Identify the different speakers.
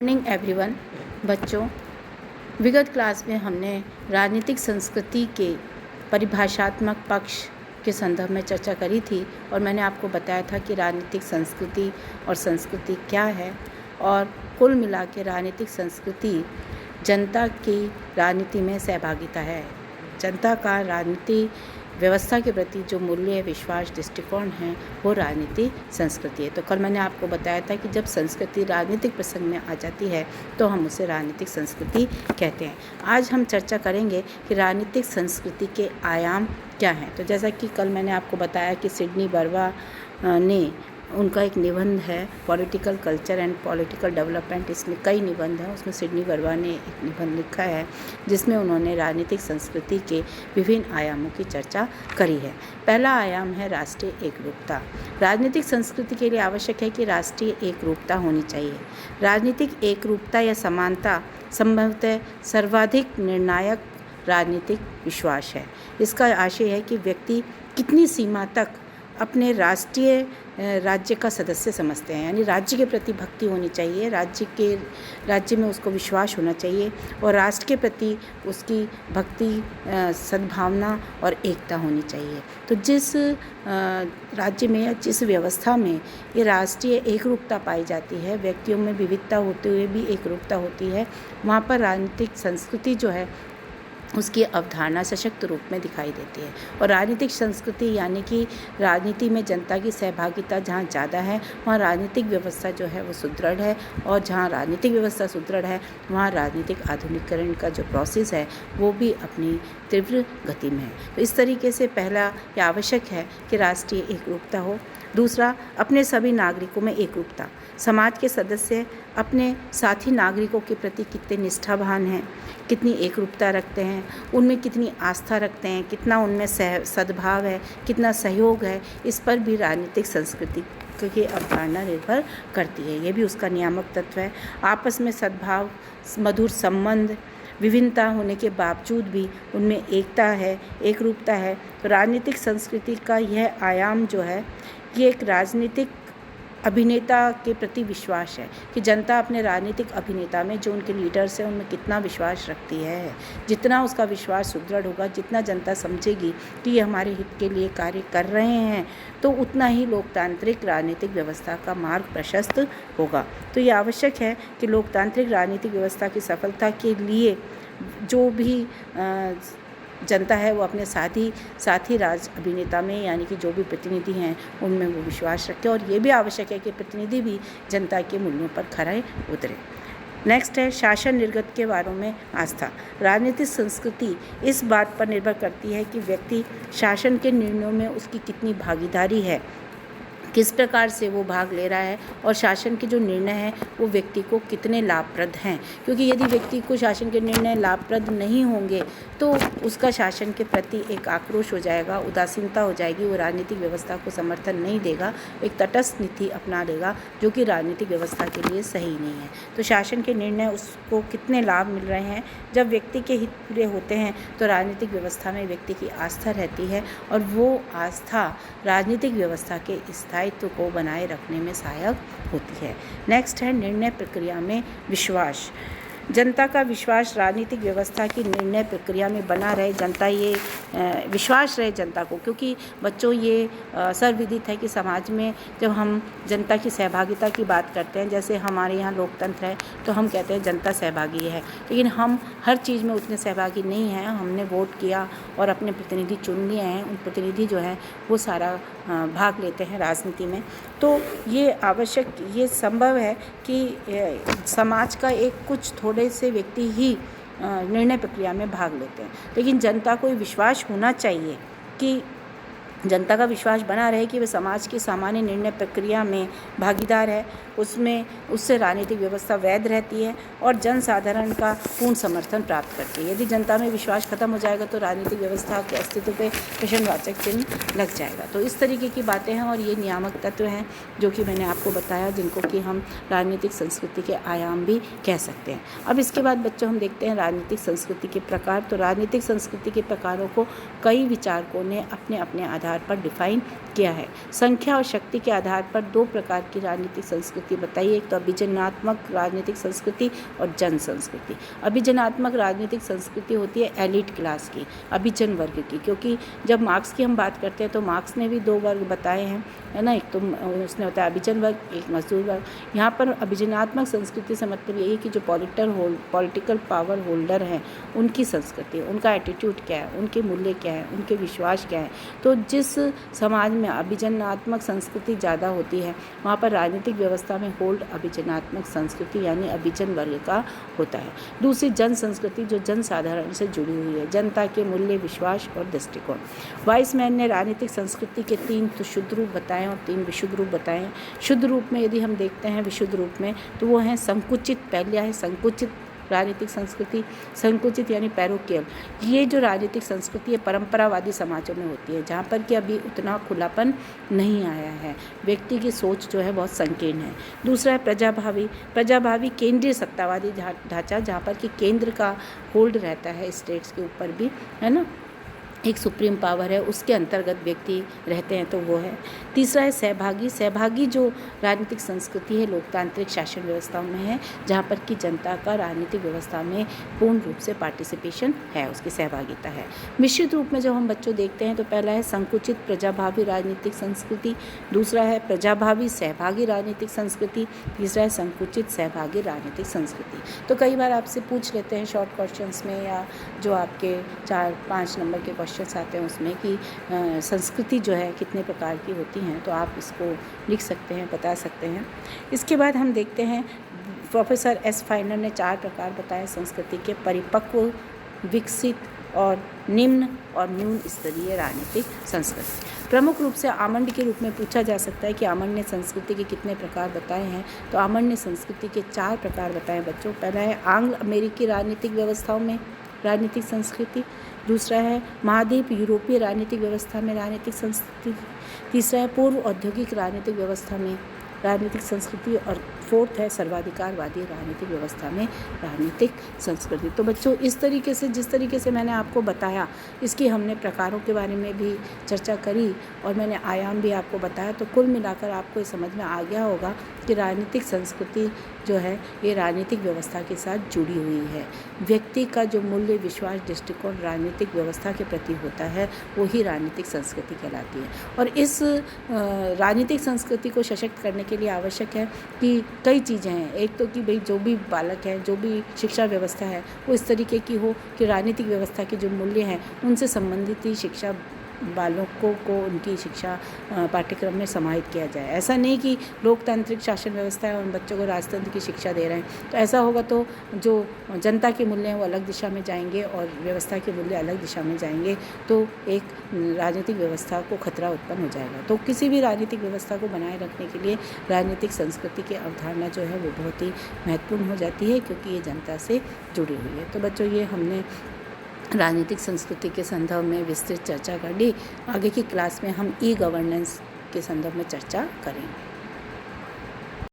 Speaker 1: Morning everyone. बच्चों, विगत class में हमने राजनीतिक संस्कृति के परिभाषात्मक पक्ष के संदर्भ में चर्चा करी थी और मैंने आपको बताया था कि राजनीतिक संस्कृति और संस्कृति क्या है और कुल मिला के राजनीतिक संस्कृति जनता की राजनीति में सहभागिता है। जनता का राजनीति व्यवस्था के प्रति जो मूल्य, विश्वास, दृष्टिकोण है वो राजनीतिक संस्कृति है। तो कल मैंने आपको बताया था कि जब संस्कृति राजनीतिक प्रसंग में आ जाती है तो हम उसे राजनीतिक संस्कृति कहते हैं। आज हम चर्चा करेंगे कि राजनीतिक संस्कृति के आयाम क्या हैं। तो जैसा कि कल मैंने आपको बताया कि सिडनी बर्वा ने उनका एक निबंध है political culture and political development. इसमें कई निबंध हैं, उसमें सिडनी बर्वा ने एक निबंध लिखा है जिसमें उन्होंने राजनीतिक संस्कृति के विभिन्न आयामों की चर्चा करी है। पहला आयाम है राष्ट्रीय एकरूपता। राजनीतिक संस्कृति के लिए आवश्यक है कि राष्ट्रीय एकरूपता होनी चाहिए। राजनीतिक एकरूपता या समानता संभवतः सर्वाधिक निर्णायक राजनीतिक विश्वास है। इसका आशय है कि व्यक्ति कितनी सीमा तक अपने राज्य का सदस्य समझते हैं, यानी राज्य के प्रति भक्ति होनी चाहिए, राज्य में उसको विश्वास होना चाहिए और राष्ट्र के प्रति उसकी भक्ति, सद्भावना और एकता होनी चाहिए। तो जिस राज्य में या जिस व्यवस्था में ये राष्ट्रीय एकरूपता पाई जाती है, व्यक्तियों में विविधता होते हुए भी एकरूपता होती है, वहाँ पर राजनीतिक संस्कृति जो है उसकी अवधारणा सशक्त रूप में दिखाई देती है। और राजनीतिक संस्कृति यानी कि राजनीति में जनता की सहभागिता जहाँ ज़्यादा है वहाँ राजनीतिक व्यवस्था जो है वो सुदृढ़ है, और जहाँ राजनीतिक व्यवस्था सुदृढ़ है वहाँ राजनीतिक आधुनिकीकरण का जो प्रोसेस है वो भी अपनी तीव्र गति में है। तो इस तरीके से पहला ये आवश्यक है कि राष्ट्रीय एकरूपता हो। दूसरा, अपने सभी नागरिकों में एकरूपता। समाज के सदस्य अपने साथी नागरिकों के प्रति कितने निष्ठावान हैं, कितनी एकरूपता रखते हैं, उनमें कितनी आस्था रखते हैं, कितना उनमें सद्भाव है, कितना सहयोग है, इस पर भी राजनीतिक संस्कृति की अवधारणा निर्भर करती है। ये भी उसका नियामक तत्व है। आपस में सद्भाव, मधुर संबंध, विभिन्नता होने के बावजूद भी उनमें एकता है, एकरूपता है। तो राजनीतिक संस्कृति का यह आयाम जो है ये एक राजनीतिक अभिनेता के प्रति विश्वास है कि जनता अपने राजनीतिक अभिनेता में, जो उनके लीडर्स हैं, उनमें कितना विश्वास रखती है। जितना उसका विश्वास सुदृढ़ होगा, जितना जनता समझेगी कि ये हमारे हित के लिए कार्य कर रहे हैं, तो उतना ही लोकतांत्रिक राजनीतिक व्यवस्था का मार्ग प्रशस्त होगा। तो ये आवश्यक है कि लोकतांत्रिक राजनीतिक व्यवस्था की सफलता के लिए जो भी जनता है वो अपने साथी राज अभिनेता में, यानी कि जो भी प्रतिनिधि हैं उनमें वो विश्वास रखे। और ये भी आवश्यक है कि प्रतिनिधि भी जनता के मूल्यों पर खरे उतरे। नेक्स्ट है शासन निर्गत के बारे में आस्था। राजनीतिक संस्कृति इस बात पर निर्भर करती है कि व्यक्ति शासन के निर्णयों में उसकी कितनी भागीदारी है, किस प्रकार से वो भाग ले रहा है और शासन के जो निर्णय हैं वो व्यक्ति को कितने लाभप्रद हैं। क्योंकि यदि व्यक्ति को शासन के निर्णय लाभप्रद नहीं होंगे तो उसका शासन के प्रति एक आक्रोश हो जाएगा, उदासीनता हो जाएगी, वो राजनीतिक व्यवस्था को समर्थन नहीं देगा, एक तटस्थ नीति अपना लेगा जो कि राजनीतिक व्यवस्था के लिए सही नहीं है। तो शासन के निर्णय उसको कितने लाभ मिल रहे हैं, जब व्यक्ति के हित पूरे होते हैं तो राजनीतिक व्यवस्था में व्यक्ति की आस्था रहती है और वो आस्था राजनीतिक व्यवस्था के स्थायित्व को बनाए रखने में सहायक होती है। नेक्स्ट है निर्णय प्रक्रिया में विश्वास। जनता का विश्वास राजनीतिक व्यवस्था की निर्णय प्रक्रिया में बना रहे, जनता ये विश्वास रहे जनता को, क्योंकि बच्चों ये सर्वविदित है कि समाज में जब हम जनता की सहभागिता की बात करते हैं, जैसे हमारे यहाँ लोकतंत्र है तो हम कहते हैं जनता सहभागी है, लेकिन हम हर चीज़ में उतने सहभागी नहीं हैं। हमने वोट किया और अपने प्रतिनिधि चुन लिए हैं, उन प्रतिनिधि जो हैं वो सारा भाग लेते हैं राजनीति में। तो ये आवश्यक, ये संभव है कि समाज का एक कुछ थोड़े से व्यक्ति ही निर्णय प्रक्रिया में भाग लेते हैं, लेकिन जनता को विश्वास होना चाहिए कि जनता का विश्वास बना रहे कि वे समाज की सामान्य निर्णय प्रक्रिया में भागीदार है, उससे राजनीतिक व्यवस्था वैध रहती है और जनसाधारण का पूर्ण समर्थन प्राप्त करती है। यदि जनता में विश्वास खत्म हो जाएगा तो राजनीतिक व्यवस्था के अस्तित्व पे प्रश्नवाचक चिन्ह लग जाएगा। तो इस तरीके की बातें हैं और ये नियामक तत्व हैं जो कि मैंने आपको बताया, जिनको कि हम राजनीतिक संस्कृति के आयाम भी कह सकते हैं। अब इसके बाद बच्चों हम देखते हैं राजनीतिक संस्कृति के प्रकार। तो राजनीतिक संस्कृति के प्रकारों को कई विचारकों ने अपने अपने आधार आधार पर डिफाइन किया है। संख्या और शक्ति के आधार पर दो प्रकार की राजनीतिक संस्कृति बताइए। एक तो अभिजनात्मक राजनीतिक संस्कृति और जन संस्कृति। अभिजनात्मक राजनीतिक संस्कृति होती है एलिट क्लास की, अभिजन वर्ग की, क्योंकि जब मार्क्स की हम बात करते हैं तो मार्क्स ने भी दो वर्ग बताए हैं, है ना। एक तो उसने बताया अभिजन वर्ग, एक मजदूर वर्ग। यहाँ पर अभिजनात्मक संस्कृति से मतलब यही कि जो पॉलिटिकल पावर होल्डर हैं उनकी संस्कृति, उनका एटीट्यूड क्या है, उनके मूल्य क्या है, उनके विश्वास क्या है। तो जिस समाज में अभिजनात्मक संस्कृति ज़्यादा होती है वहाँ पर राजनीतिक व्यवस्था में होल्ड अभिजनात्मक संस्कृति यानी अभिजन वर्ग का होता है। दूसरी जन संस्कृति जो जन साधारण से जुड़ी हुई है, जनता के मूल्य, विश्वास और दृष्टिकोण। वाइसमैन ने राजनीतिक संस्कृति के 3 तो शुद्ध रूप बताए और 3 विशुद्ध रूप बताए हैं। शुद्ध रूप में यदि हम देखते हैं विशुद्ध रूप में तो वो है संकुचित। पहला है संकुचित राजनीतिक संस्कृति। संकुचित यानी पैरोकियल। ये जो राजनीतिक संस्कृति है परंपरावादी समाजों में होती है जहाँ पर कि अभी उतना खुलापन नहीं आया है, व्यक्ति की सोच जो है बहुत संकीर्ण है। दूसरा है प्रजाभावी। प्रजाभावी केंद्रीय सत्तावादी ढांचा जहाँ पर कि केंद्र का होल्ड रहता है स्टेट्स के ऊपर भी, है ना, एक सुप्रीम पावर है, उसके अंतर्गत व्यक्ति रहते हैं, तो वो है। तीसरा है सहभागी। सहभागी जो राजनीतिक संस्कृति है लोकतांत्रिक शासन व्यवस्थाओं में है जहाँ पर कि जनता का राजनीतिक व्यवस्था में पूर्ण रूप से पार्टिसिपेशन है, उसकी सहभागिता है। मिश्रित रूप में जब हम बच्चों देखते हैं तो पहला है संकुचित प्रजाभावी राजनीतिक संस्कृति, दूसरा है प्रजाभावी सहभागी राजनीतिक संस्कृति, तीसरा है संकुचित सहभागी राजनीतिक संस्कृति। तो कई बार आपसे पूछ लेते हैं शॉर्ट क्वेश्चंस में या जो आपके 4-5 नंबर के क्वेश्चंस आते हैं उसमें कि संस्कृति जो है कितने प्रकार की होती हैं, तो आप इसको लिख सकते हैं, बता सकते हैं। इसके बाद हम देखते हैं प्रोफेसर एस फाइनर ने 4 प्रकार बताए संस्कृति के: परिपक्व, विकसित और निम्न और न्यून स्तरीय राजनीतिक संस्कृति। प्रमुख रूप से आमंड के रूप में पूछा जा सकता है कि आमंड ने संस्कृति के कितने प्रकार बताए हैं। तो आमंड ने संस्कृति के 4 प्रकार बताए बच्चों। पहला है आंग्ल अमेरिकी राजनीतिक व्यवस्थाओं में राजनीतिक संस्कृति, दूसरा है महाद्वीप यूरोपीय राजनीतिक व्यवस्था में राजनीतिक संस्कृति, तीसरा है पूर्व औद्योगिक राजनीतिक व्यवस्था में राजनीतिक संस्कृति और 4th है सर्वाधिकारवादी राजनीतिक व्यवस्था में राजनीतिक संस्कृति। तो बच्चों इस तरीके से जिस तरीके से मैंने आपको बताया इसकी हमने प्रकारों के बारे में भी चर्चा करी और मैंने आयाम भी आपको बताया, तो कुल मिलाकर आपको ये समझ में आ गया होगा कि राजनीतिक संस्कृति जो है ये राजनीतिक व्यवस्था के साथ जुड़ी हुई है। व्यक्ति का जो मूल्य, विश्वास, दृष्टिकोण राजनीतिक व्यवस्था के प्रति होता है वो ही राजनीतिक संस्कृति कहलाती है। और इस राजनीतिक संस्कृति को सशक्त करने के लिए आवश्यक है कि कई चीज़ें हैं। एक तो कि भाई जो भी बालक है, जो भी शिक्षा व्यवस्था है वो इस तरीके की हो कि राजनीतिक व्यवस्था के जो मूल्य हैं उनसे संबंधित ही शिक्षा बालकों को उनकी शिक्षा पाठ्यक्रम में समाहित किया जाए। ऐसा नहीं कि लोकतांत्रिक शासन व्यवस्था है और बच्चों को राजतंत्र की शिक्षा दे रहे हैं, तो ऐसा होगा तो जो जनता के मूल्य हैं वो अलग दिशा में जाएंगे और व्यवस्था के मूल्य अलग दिशा में जाएंगे, तो एक राजनीतिक व्यवस्था को खतरा उत्पन्न हो जाएगा। तो किसी भी राजनीतिक व्यवस्था को बनाए रखने के लिए राजनीतिक संस्कृति की अवधारणा जो है वो बहुत ही महत्वपूर्ण हो जाती है क्योंकि ये जनता से जुड़ी हुई है। तो बच्चों ये हमने राजनीतिक संस्कृति के संदर्भ में विस्तृत चर्चा कर ली। आगे की क्लास में हम ई गवर्नेंस के संदर्भ में चर्चा करेंगे।